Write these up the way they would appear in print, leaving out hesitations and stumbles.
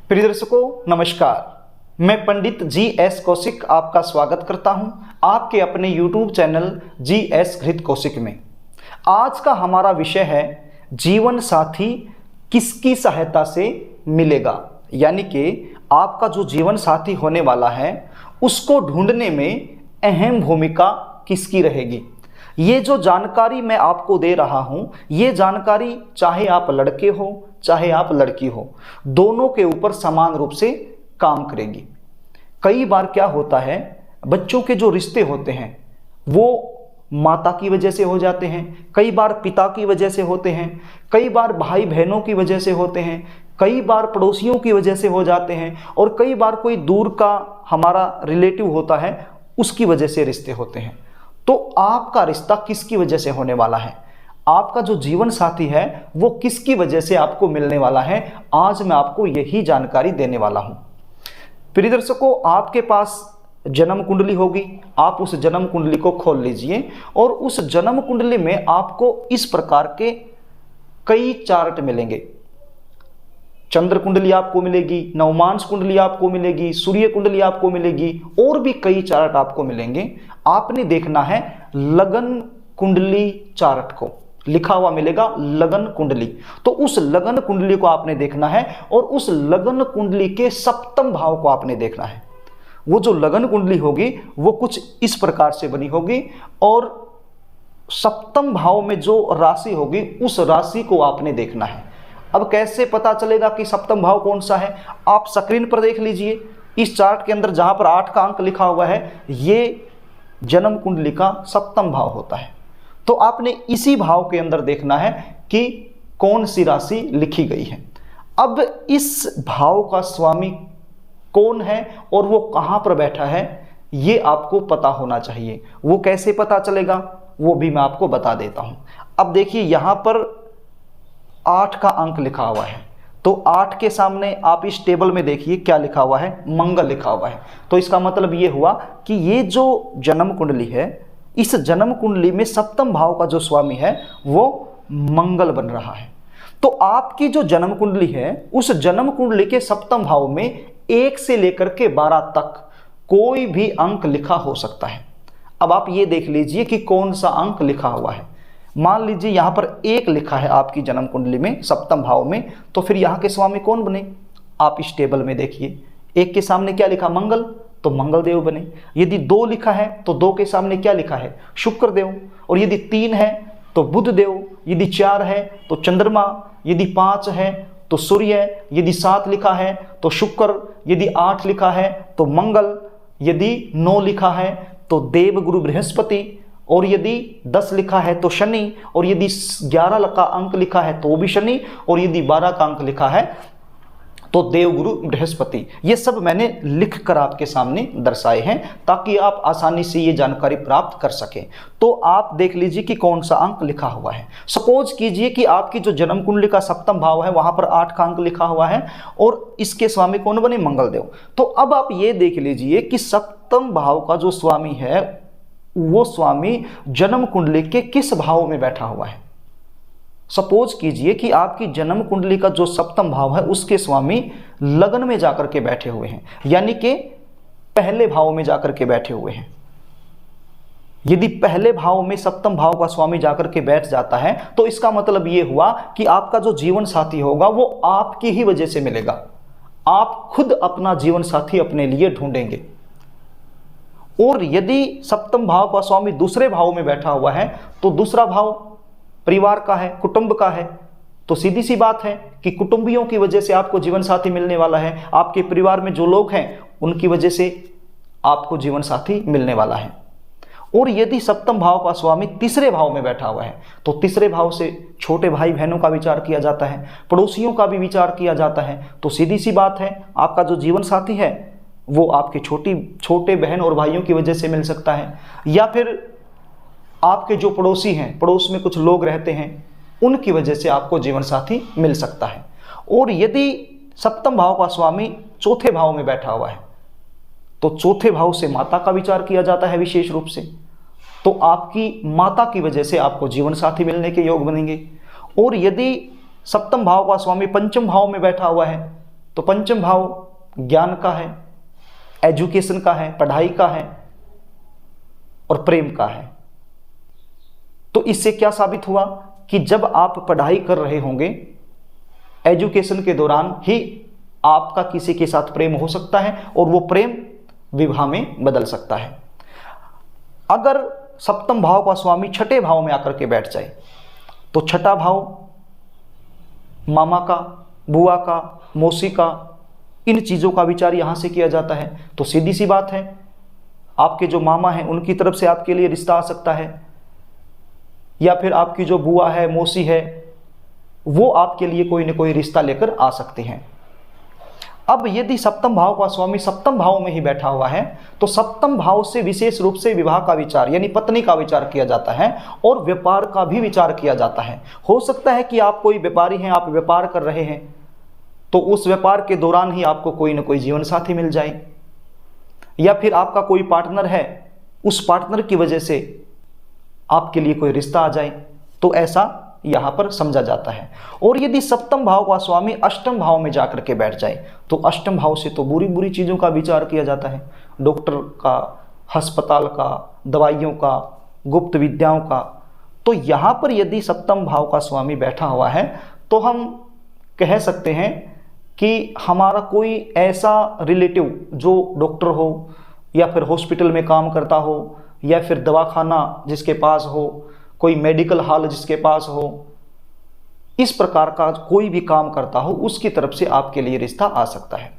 प्रिय दर्शकों नमस्कार। मैं पंडित जी.एस. कौशिक आपका स्वागत करता हूं आपके अपने YouTube चैनल जी.एस. घृत कौशिक में। आज का हमारा विषय है जीवन साथी किसकी सहायता से मिलेगा, यानी कि आपका जो जीवन साथी होने वाला है उसको ढूंढने में अहम भूमिका किसकी रहेगी। ये जो जानकारी मैं आपको दे रहा हूं, ये जानकारी चाहे आप लड़के हो चाहे आप लड़की हो, दोनों के ऊपर समान रूप से काम करेगी। कई बार क्या होता है, बच्चों के जो रिश्ते होते हैं वो माता की वजह से हो जाते हैं, कई बार पिता की वजह से होते हैं, कई बार भाई बहनों की वजह से होते हैं, कई बार पड़ोसियों की वजह से हो जाते हैं, और कई बार कोई दूर का हमारा रिलेटिव होता है उसकी वजह से रिश्ते होते हैं। तो आपका रिश्ता किसकी वजह से होने वाला है, आपका जो जीवन साथी है वो किसकी वजह से आपको मिलने वाला है, आज मैं आपको यही जानकारी देने वाला हूं। प्रिय दर्शकों, आपके पास जन्म कुंडली होगी, आप उस जन्म कुंडली को खोल लीजिए और उस जन्म कुंडली में आपको इस प्रकार के कई चार्ट मिलेंगे। चंद्र कुंडली आपको मिलेगी, नवमांश कुंडली आपको मिलेगी, सूर्य कुंडली आपको मिलेगी, और भी कई चार्ट आपको मिलेंगे। आपने देखना है लगन कुंडली चार्ट को, लिखा हुआ मिलेगा लगन कुंडली। तो उस लगन कुंडली को आपने देखना है और उस लगन कुंडली के सप्तम भाव को आपने देखना है। वो जो लगन कुंडली होगी वो कुछ इस प्रकार से बनी होगी और सप्तम भाव में जो राशि होगी उस राशि को आपने देखना है। अब कैसे पता चलेगा कि सप्तम भाव कौन सा है, आप स्क्रीन पर देख लीजिए। इस चार्ट के अंदर जहां पर 8 का अंक लिखा हुआ है, ये जन्म कुंडली का सप्तम भाव होता है। तो आपने इसी भाव के अंदर देखना है कि कौन सी राशि लिखी गई है। अब इस भाव का स्वामी कौन है और वो कहां पर बैठा है, ये आपको पता होना चाहिए। वो कैसे पता चलेगा वो भी मैं आपको बता देता हूं। अब देखिए यहां पर 8 का अंक लिखा हुआ है, तो 8 के सामने आप इस टेबल में देखिए क्या लिखा हुआ है, मंगल लिखा हुआ है। तो इसका मतलब ये हुआ कि ये जो जन्म कुंडली है, इस जन्म कुंडली में सप्तम भाव का जो स्वामी है वो मंगल बन रहा है। तो आपकी जो जन्म कुंडली है उस जन्म कुंडली के सप्तम भाव में 1 से लेकर के 12 तक कोई भी अंक लिखा हो सकता है। अब आप ये देख लीजिए कि कौन सा अंक लिखा हुआ है। मान लीजिए यहां पर 1 लिखा है आपकी जन्म कुंडली में सप्तम भाव में, तो फिर यहां के स्वामी कौन बने, आप इस टेबल में देखिए। 1 के सामने क्या लिखा, मंगल, तो मंगल देव बने। यदि 2 लिखा है तो 2 के सामने क्या लिखा है, शुक्र देव। और यदि 3 है तो बुध देव, यदि 4 है तो चंद्रमा, यदि 5 है तो सूर्य, यदि 7 लिखा है तो शुक्र, यदि 8 लिखा है तो मंगल, यदि 9 लिखा है तो देव गुरु बृहस्पति, और यदि 10 लिखा है तो शनि, और यदि 11 का अंक लिखा है तो भी शनि, और यदि 12 का अंक लिखा है तो देवगुरु बृहस्पति। ये सब मैंने लिखकर आपके सामने दर्शाए हैं ताकि आप आसानी से ये जानकारी प्राप्त कर सकें। तो आप देख लीजिए कि कौन सा अंक लिखा हुआ है। सपोज कीजिए कि आपकी जो जन्म कुंडली का सप्तम भाव है वहां पर 8 का अंक लिखा हुआ है और इसके स्वामी कौन बने, मंगल देव। तो अब आप ये देख लीजिए कि सप्तम भाव का जो स्वामी है वो स्वामी जन्म कुंडली के किस भाव में बैठा हुआ है। सपोज कीजिए कि आपकी जन्म कुंडली का जो सप्तम भाव है उसके स्वामी लगन में जाकर के बैठे हुए हैं, यानी कि पहले भाव में जाकर के बैठे हुए हैं। यदि पहले भाव में सप्तम भाव का स्वामी जाकर के बैठ जाता है तो इसका मतलब यह हुआ कि आपका जो जीवन साथी होगा वो आपकी ही वजह से मिलेगा। आप खुद अपना जीवन साथी अपने लिए ढूंढेंगे। और यदि सप्तम भाव का स्वामी दूसरे भाव में बैठा हुआ है तो दूसरा भाव परिवार का है, कुटुंब का है, तो सीधी सी बात है कि कुटुंबियों की वजह से आपको जीवन साथी मिलने वाला है। आपके परिवार में जो लोग हैं उनकी वजह से आपको जीवन साथी मिलने वाला है। और यदि सप्तम भाव का स्वामी तीसरे भाव में बैठा हुआ है तो तीसरे भाव से छोटे भाई बहनों का विचार किया जाता है, पड़ोसियों का भी विचार किया जाता है। तो सीधी सी बात है आपका जो जीवन साथी है वो आपके छोटे बहन और भाइयों की वजह से मिल सकता है, या फिर आपके जो पड़ोसी हैं, पड़ोस में कुछ लोग रहते हैं, उनकी वजह से आपको जीवन साथी मिल सकता है। और यदि सप्तम भाव का स्वामी चौथे भाव में बैठा हुआ है तो चौथे भाव से माता का विचार किया जाता है विशेष रूप से, तो आपकी माता की वजह से आपको जीवन साथी मिलने के योग बनेंगे। और यदि सप्तम भाव का स्वामी पंचम भाव में बैठा हुआ है तो पंचम भाव ज्ञान का है, एजुकेशन का है, पढ़ाई का है और प्रेम का है। तो इससे क्या साबित हुआ कि जब आप पढ़ाई कर रहे होंगे, एजुकेशन के दौरान ही आपका किसी के साथ प्रेम हो सकता है और वो प्रेम विवाह में बदल सकता है। अगर सप्तम भाव का स्वामी छठे भाव में आकर के बैठ जाए तो छठा भाव मामा का, बुआ का, मौसी का, इन चीज़ों का विचार यहाँ से किया जाता है। तो सीधी सी बात है, आपके जो मामा हैं उनकी तरफ से आपके लिए रिश्ता आ सकता है, या फिर आपकी जो बुआ है, मौसी है, वो आपके लिए कोई न कोई रिश्ता लेकर आ सकते हैं। अब यदि सप्तम भाव का स्वामी सप्तम भाव में ही बैठा हुआ है तो सप्तम भाव से विशेष रूप से विवाह का विचार यानी पत्नी का विचार किया जाता है और व्यापार का भी विचार किया जाता है। हो सकता है कि आप कोई व्यापारी हैं, आप व्यापार कर रहे हैं, तो उस व्यापार के दौरान ही आपको कोई न कोई जीवन साथी मिल जाए, या फिर आपका कोई पार्टनर है, उस पार्टनर की वजह से आपके लिए कोई रिश्ता आ जाए। तो ऐसा यहाँ पर समझा जाता है। और यदि सप्तम भाव का स्वामी अष्टम भाव में जाकर के बैठ जाए तो अष्टम भाव से तो बुरी बुरी चीज़ों का विचार किया जाता है, डॉक्टर का, अस्पताल का, दवाइयों का, गुप्त विद्याओं का। तो यहाँ पर यदि सप्तम भाव का स्वामी बैठा हुआ है तो हम कह सकते हैं कि हमारा कोई ऐसा रिलेटिव जो डॉक्टर हो या फिर हॉस्पिटल में काम करता हो या फिर दवाखाना जिसके पास हो, कोई मेडिकल हॉल जिसके पास हो, इस प्रकार का कोई भी काम करता हो, उसकी तरफ से आपके लिए रिश्ता आ सकता है।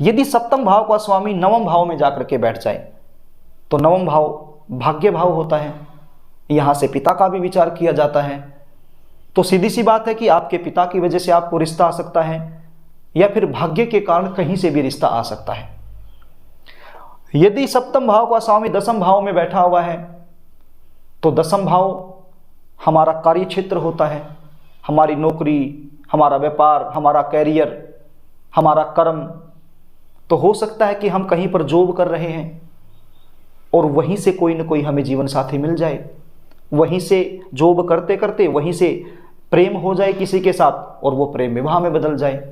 यदि सप्तम भाव का स्वामी नवम भाव में जाकर के बैठ जाए तो नवम भाव भाग्य भाव होता है, यहाँ से पिता का भी विचार किया जाता है। तो सीधी सी बात है कि आपके पिता की वजह से आपको रिश्ता आ सकता है या फिर भाग्य के कारण कहीं से भी रिश्ता आ सकता है। यदि सप्तम भाव का स्वामी दसम भाव में बैठा हुआ है तो दसम भाव हमारा कार्य क्षेत्र होता है, हमारी नौकरी, हमारा व्यापार, हमारा कैरियर, हमारा कर्म। तो हो सकता है कि हम कहीं पर जॉब कर रहे हैं और वहीं से कोई न कोई हमें जीवन साथी मिल जाए, वहीं से जॉब करते करते वहीं से प्रेम हो जाए किसी के साथ और वो प्रेम विवाह में बदल जाए।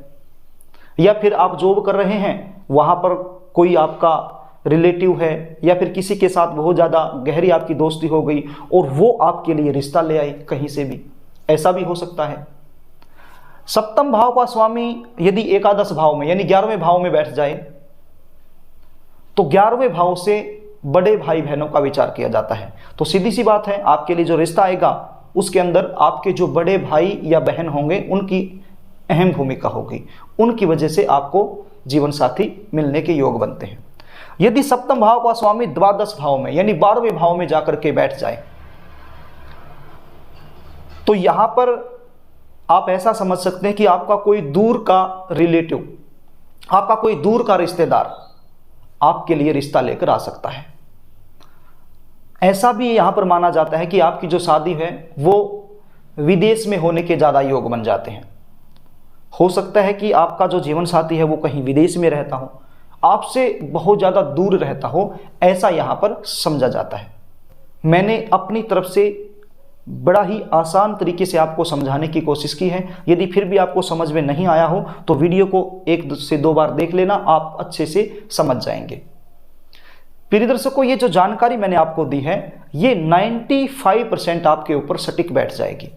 या फिर आप जॉब कर रहे हैं, वहाँ पर कोई आपका रिलेटिव है या फिर किसी के साथ बहुत ज़्यादा गहरी आपकी दोस्ती हो गई और वो आपके लिए रिश्ता ले आई कहीं से भी, ऐसा भी हो सकता है। सप्तम भाव का स्वामी यदि एकादश भाव में यानी 11वें भाव में बैठ जाए तो 11वें भाव से बड़े भाई बहनों का विचार किया जाता है। तो सीधी सी बात है, आपके लिए जो रिश्ता आएगा उसके अंदर आपके जो बड़े भाई या बहन होंगे उनकी अहम भूमिका होगी, उनकी वजह से आपको जीवन साथी मिलने के योग बनते हैं। यदि सप्तम भाव का स्वामी द्वादश भाव में यानी 12वें भाव में जाकर के बैठ जाए तो यहां पर आप ऐसा समझ सकते हैं कि आपका कोई दूर का रिलेटिव, आपका कोई दूर का रिश्तेदार आपके लिए रिश्ता लेकर आ सकता है। ऐसा भी यहां पर माना जाता है कि आपकी जो शादी है वो विदेश में होने के ज़्यादा योग बन जाते हैं। हो सकता है कि आपका जो जीवन साथी है वो कहीं विदेश में रहता हो, आपसे बहुत ज़्यादा दूर रहता हो, ऐसा यहाँ पर समझा जाता है। मैंने अपनी तरफ से बड़ा ही आसान तरीके से आपको समझाने की कोशिश की है। यदि फिर भी आपको समझ में नहीं आया हो तो वीडियो को 1 से 2 बार देख लेना, आप अच्छे से समझ जाएंगे। प्रिय दर्शकों, ये जो जानकारी मैंने आपको दी है ये 95% आपके ऊपर सटीक बैठ जाएगी।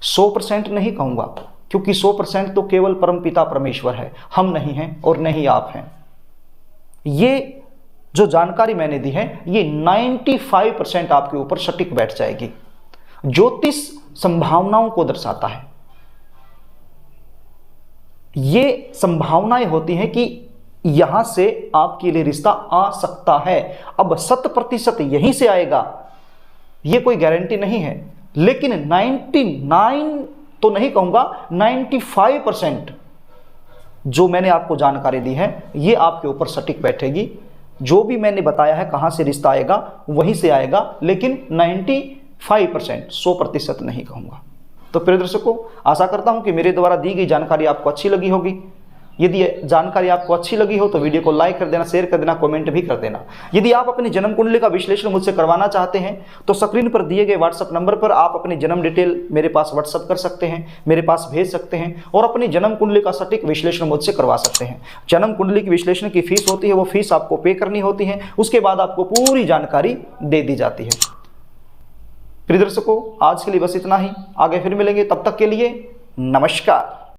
100% नहीं कहूँगा, क्योंकि 100% तो केवल परमपिता परमेश्वर है, हम नहीं हैं और नहीं आप हैं। ये जो जानकारी मैंने दी है ये 95% आपके ऊपर सटीक बैठ जाएगी। ज्योतिष संभावनाओं को दर्शाता है। ये संभावनाएं होती हैं कि यहां से आपके लिए रिश्ता आ सकता है। अब 100% यहीं से आएगा ये कोई गारंटी नहीं है, लेकिन 99 तो नहीं कहूंगा, 95% जो मैंने आपको जानकारी दी है ये आपके ऊपर सटीक बैठेगी। जो भी मैंने बताया है कहां से रिश्ता आएगा वहीं से आएगा, लेकिन 95% 100% नहीं कहूंगा। तो प्रिय दर्शकों, आशा करता हूं कि मेरे द्वारा दी गई जानकारी आपको अच्छी लगी होगी। यदि जानकारी आपको अच्छी लगी हो तो वीडियो को लाइक कर देना, शेयर कर देना, कमेंट भी कर देना। यदि आप अपनी जन्म कुंडली का विश्लेषण मुझसे करवाना चाहते हैं तो स्क्रीन पर दिए गए व्हाट्सएप नंबर पर आप अपनी जन्म डिटेल मेरे पास व्हाट्सएप कर सकते हैं, मेरे पास भेज सकते हैं और अपनी जन्म कुंडली का सटीक विश्लेषण मुझसे करवा सकते हैं। जन्म कुंडली की विश्लेषण की फीस होती है, वो फीस आपको पे करनी होती है, उसके बाद आपको पूरी जानकारी दे दी जाती है। प्रिय दर्शकों, आज के लिए बस इतना ही, आगे फिर मिलेंगे, तब तक के लिए नमस्कार।